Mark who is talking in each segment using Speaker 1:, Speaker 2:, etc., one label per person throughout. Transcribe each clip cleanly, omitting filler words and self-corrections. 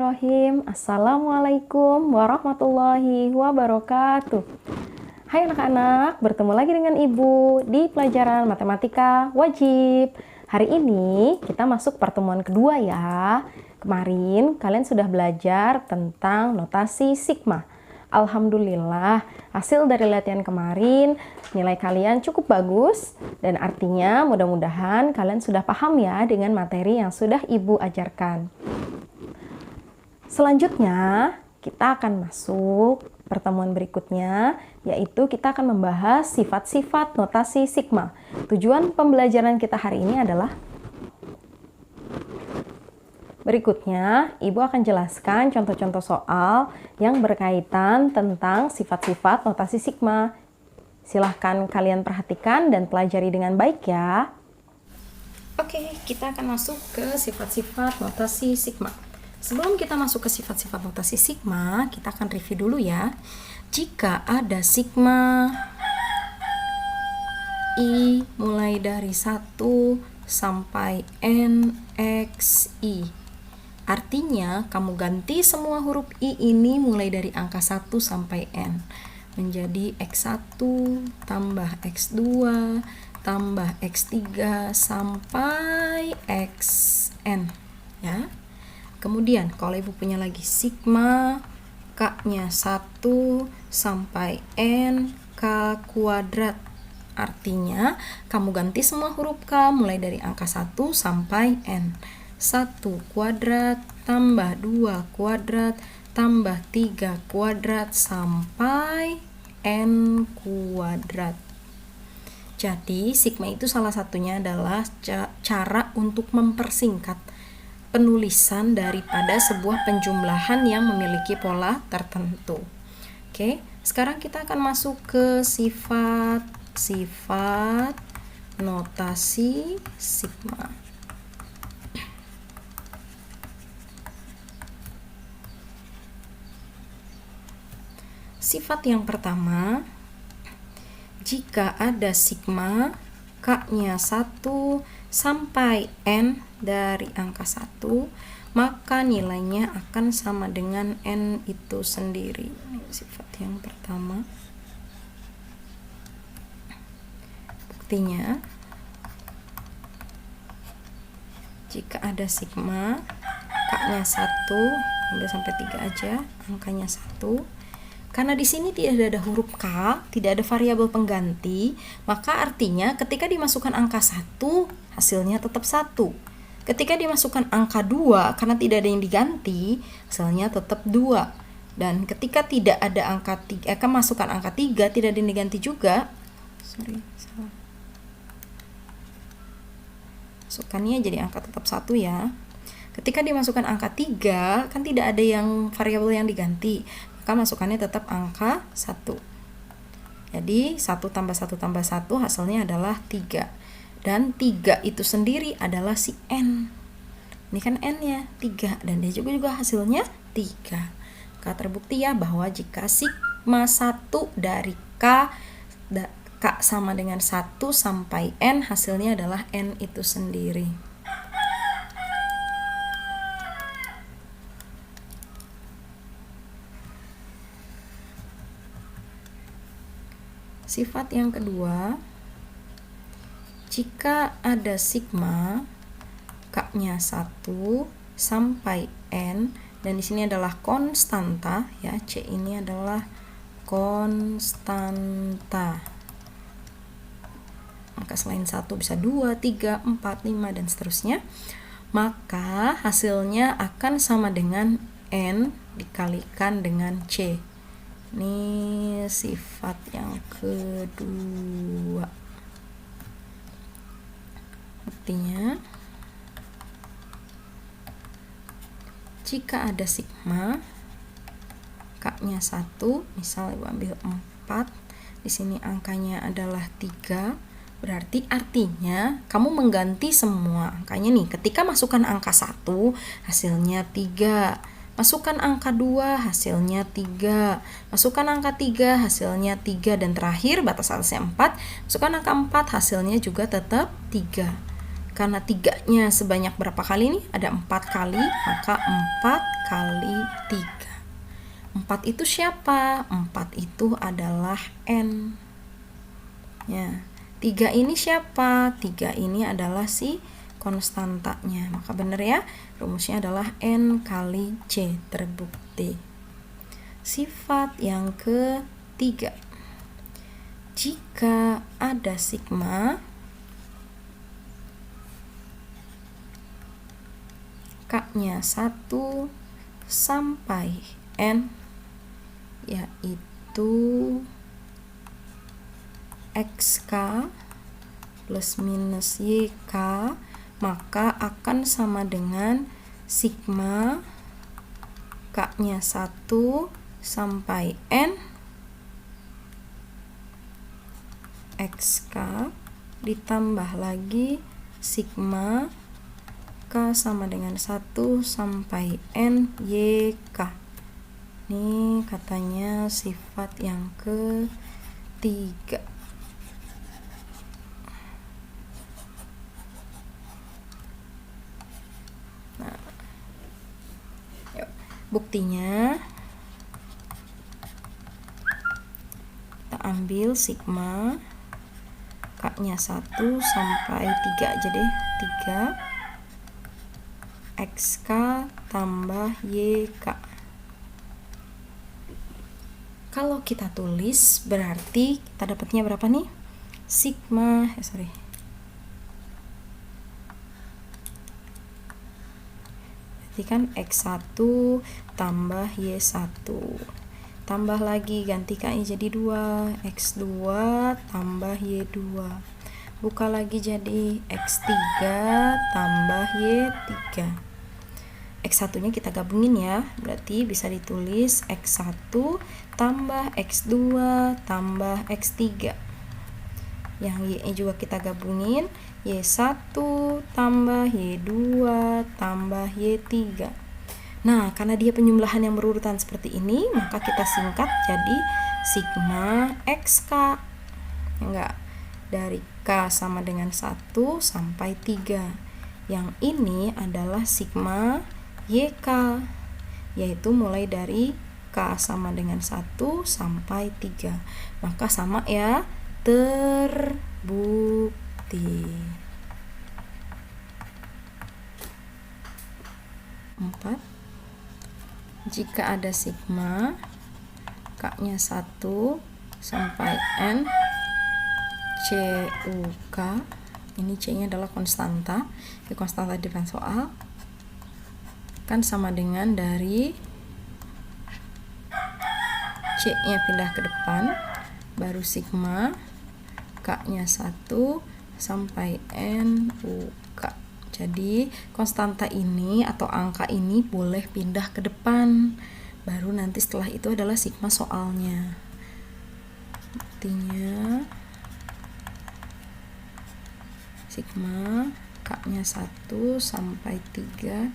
Speaker 1: Bismillahirrahmanirrahim. Assalamualaikum warahmatullahi wabarakatuh. Hai anak-anak, bertemu lagi dengan Ibu di pelajaran matematika wajib. Hari ini kita masuk pertemuan kedua ya. Kemarin kalian sudah belajar tentang notasi sigma. Alhamdulillah, hasil dari latihan kemarin nilai kalian cukup bagus dan artinya mudah-mudahan kalian sudah paham ya dengan materi yang sudah Ibu ajarkan. Selanjutnya, kita akan masuk pertemuan berikutnya, yaitu kita akan membahas sifat-sifat notasi sigma. Tujuan pembelajaran kita hari ini adalah berikutnya, Ibu akan jelaskan contoh-contoh soal yang berkaitan tentang sifat-sifat notasi sigma. Silahkan kalian perhatikan dan pelajari dengan baik ya. Oke, kita akan masuk ke sifat-sifat notasi sigma. Sebelum kita masuk ke sifat-sifat notasi sigma, kita akan review dulu ya. Jika ada sigma I mulai dari 1 sampai NXI, artinya kamu ganti semua huruf I ini mulai dari angka 1 sampai N menjadi X1 tambah X2 tambah X3 sampai Xn ya. Kemudian kalau Ibu punya lagi sigma K-nya 1 sampai N K kuadrat, artinya kamu ganti semua huruf K mulai dari angka 1 sampai N. 1 kuadrat tambah 2 kuadrat tambah 3 kuadrat sampai N kuadrat. Jadi sigma itu salah satunya adalah cara untuk mempersingkat penulisan daripada sebuah penjumlahan yang memiliki pola tertentu. Oke, sekarang kita akan masuk ke sifat notasi sigma. Sifat yang pertama, jika ada sigma K-nya 1 sampai N dari angka 1, maka nilainya akan sama dengan N itu sendiri. Ini sifat yang pertama. Buktinya, jika ada sigma K-nya 1, ambil sampai 3 aja, angkanya 1. Karena di sini tidak ada huruf K, tidak ada variabel pengganti, maka artinya ketika dimasukkan angka 1, hasilnya tetap 1. Ketika dimasukkan angka 2, karena tidak ada yang diganti, hasilnya tetap 2. Dan ketika tidak ada angka 3, masukkan angka 3, tidak ada yang diganti juga. Salah. Masukkannya jadi angka tetap 1 ya. Ketika dimasukkan angka 3, kan tidak ada yang variabel yang diganti, maka masukannya tetap angka 1. Jadi 1 tambah 1 tambah 1 hasilnya adalah 3. Dan 3 itu sendiri adalah si N. Ini kan N-nya 3 dan dia juga hasilnya 3. Maka terbukti ya bahwa jika sigma 1 dari K sama dengan 1 sampai N, hasilnya adalah N itu sendiri. Sifat yang kedua, jika ada sigma K-nya 1 sampai N, dan di sini adalah konstanta ya, C ini adalah konstanta. Maka selain 1 bisa 2, 3, 4, 5 dan seterusnya. Maka hasilnya akan sama dengan N dikalikan dengan C. Ini sifat yang kedua. Buktinya, jika ada sigma K-nya 1, misal Ibu ambil 4, di sini angkanya adalah 3, berarti artinya kamu mengganti semua angkanya nih. Ketika masukkan angka 1, hasilnya 3. Masukkan angka 2, hasilnya 3. Masukkan angka 3, hasilnya 3. Dan terakhir, batas atasnya 4. Masukkan angka 4, hasilnya juga tetap 3. Karena 3-nya sebanyak berapa kali nih? Ada 4 kali, maka 4 kali 3. 4 itu siapa? 4 itu adalah N. Ya, 3 ini siapa? 3 ini adalah si konstantanya. Maka benar ya, rumusnya adalah N kali C, terbukti. Sifat yang ketiga. Jika ada sigma K-nya 1 sampai N, yaitu XK plus minus YK, maka akan sama dengan sigma K-nya 1 sampai N XK ditambah lagi sigma K sama dengan 1 sampai N YK. Ini katanya sifat yang ketiga. Nah, yuk, buktinya kita ambil sigma K-nya 1 sampai 3 aja deh, 3 XK tambah YK. Kalau kita tulis berarti kita dapatnya berapa nih? Sigma, berarti kan X1 tambah Y1. Tambah lagi, ganti K-nya jadi 2, X2 tambah Y2. Buka lagi jadi X3 tambah Y3. X1 nya kita gabungin ya, berarti bisa ditulis X1 tambah X2 tambah X3. Yang Y-nya juga kita gabungin, Y1 tambah Y2 tambah Y3. Nah, karena dia penjumlahan yang berurutan seperti ini, maka kita singkat jadi sigma XK. Enggak, dari K sama dengan 1 sampai 3. Yang ini adalah sigma YK, yaitu mulai dari K sama dengan 1 sampai 3. Maka sama ya, terbukti. 4. Jika ada sigma K-nya 1 sampai N CUK, ini C-nya adalah konstanta, ini konstanta di depan soal, kan sama dengan dari C-nya pindah ke depan, baru sigma K-nya 1 sampai NUK. Jadi konstanta ini atau angka ini boleh pindah ke depan, baru nanti setelah itu adalah sigma soalnya. Artinya sigma K-nya 1 sampai 3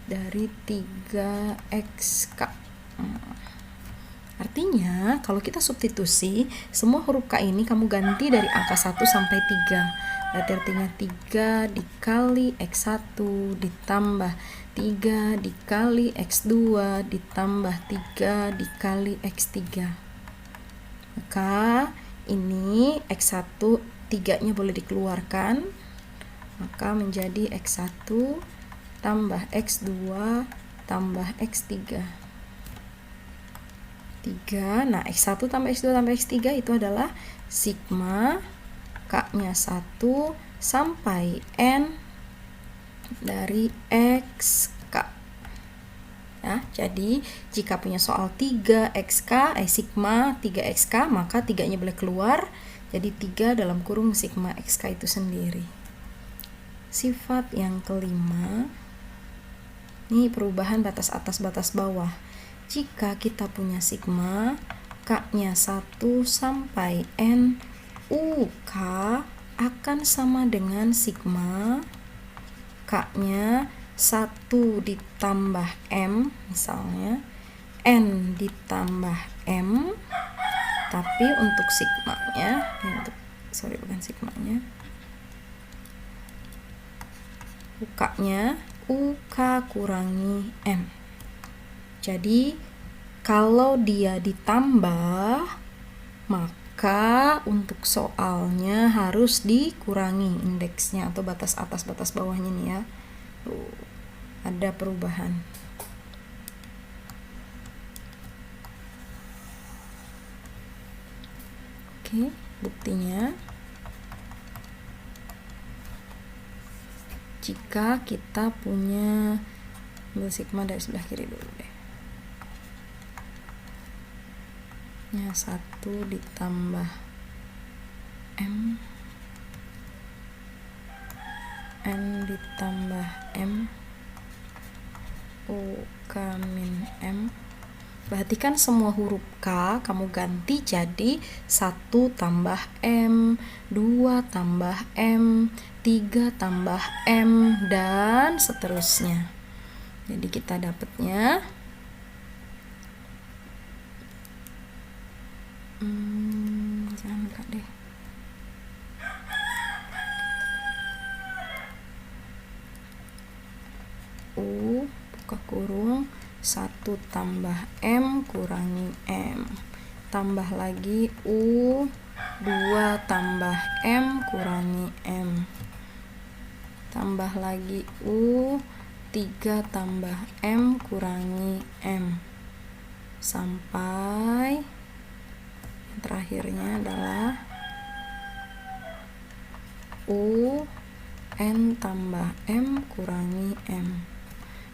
Speaker 1: dari 3XK. Artinya kalau kita substitusi, semua huruf K ini kamu ganti dari angka 1 sampai 3. Berarti artinya 3 dikali X1 ditambah 3 dikali X2 ditambah 3 dikali X3. Maka ini X1 3-nya boleh dikeluarkan, maka menjadi X1 tambah X2 tambah X3. 3. Nah, X1 tambah X2 tambah X3 itu adalah sigma K-nya 1 sampai N dari XK. Ya, jadi jika punya soal 3XK, sigma 3XK, maka 3-nya boleh keluar, jadi 3 dalam kurung sigma XK itu sendiri. Sifat yang kelima, ini perubahan batas atas batas bawah. Jika kita punya sigma K-nya 1 sampai N UK akan sama dengan sigma K-nya 1 ditambah M, misalnya N ditambah M, tapi untuk sigmanya, bukan sigmanya, UK-nya UK kurangi M. Jadi kalau dia ditambah, maka untuk soalnya harus dikurangi indeksnya atau batas atas batas bawahnya nih ya. Tuh, ada perubahan. Oke, buktinya jika kita punya sigma dari sebelah kiri dulu deh. 1 ditambah M, N ditambah M, U K min M. Perhatikan semua huruf K kamu ganti jadi 1 tambah M, 2 tambah M, 3 tambah M, dan seterusnya. Jadi kita dapatnya jangan buka deh. U buka kurung 1 tambah M kurangi M, tambah lagi U, 2 tambah M kurangi M, tambah lagi U, 3 tambah M kurangi M, sampai yang terakhirnya adalah U, N tambah M kurangi M.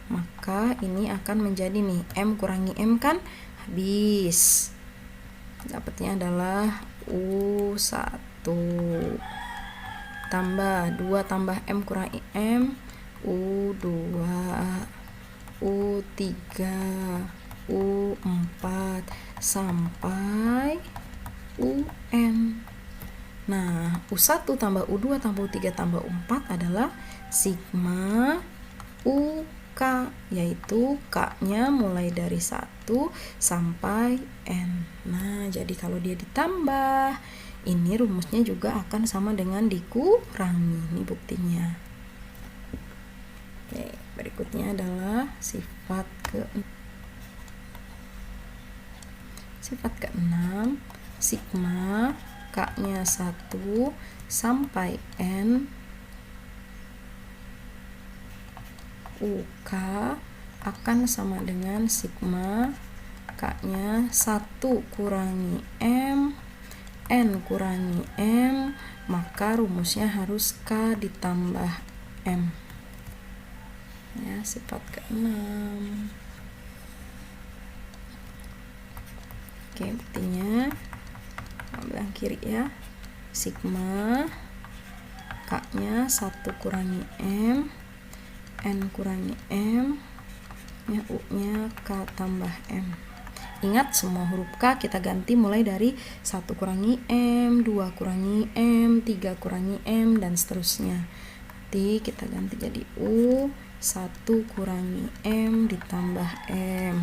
Speaker 1: Maka ini akan menjadi nih, M kurangi M kan habis. Dapatnya adalah U1 tambah 2 tambah M kurangi M, U2, U3, U4 sampai UN. Nah, U1 tambah U2 tambah U3 tambah U4 adalah sigma UK, yaitu K-nya mulai dari 1 sampai N. Nah, jadi kalau dia ditambah, ini rumusnya juga akan sama dengan dikurangi. Ini buktinya. Oke, berikutnya adalah sifat ke-6, sigma K-nya 1 sampai N UK akan sama dengan sigma K-nya 1 kurangi M, N kurangi M, maka rumusnya harus K ditambah M. Ya, sifat ke-6. Oke, buktinya ambil yang kiri ya. Sigma K-nya 1 kurangi M, N kurangi M, ya U-nya K tambah M. Ingat semua huruf K kita ganti mulai dari 1 kurangi M, 2 kurangi M, 3 kurangi M, dan seterusnya. Nanti kita ganti jadi U, 1 kurangi M ditambah M,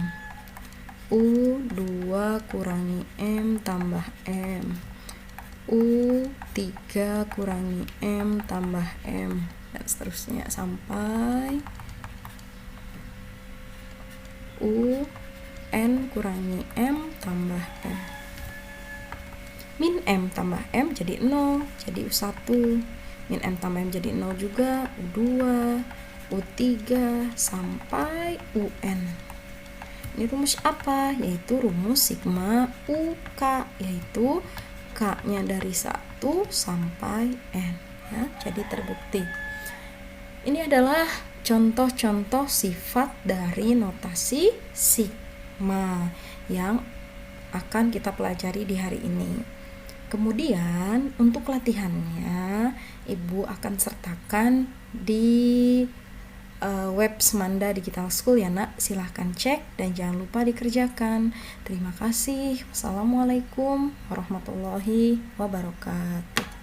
Speaker 1: U, 2 kurangi M tambah M, U, 3 kurangi M tambah M, dan seterusnya sampai U, N kurangi M tambah M. Min M tambah M jadi 0, jadi U1. Min M tambah M jadi 0 juga, U2, U3 sampai UN. Ini rumus apa? Yaitu rumus sigma UK, yaitu K-nya dari 1 sampai N. Ya, jadi terbukti. Ini adalah contoh-contoh sifat dari notasi sigma yang akan kita pelajari di hari ini. Kemudian untuk latihannya Ibu akan sertakan di web Semanda Digital School ya nak. Silahkan cek dan jangan lupa dikerjakan. Terima kasih. Wassalamualaikum warahmatullahi wabarakatuh.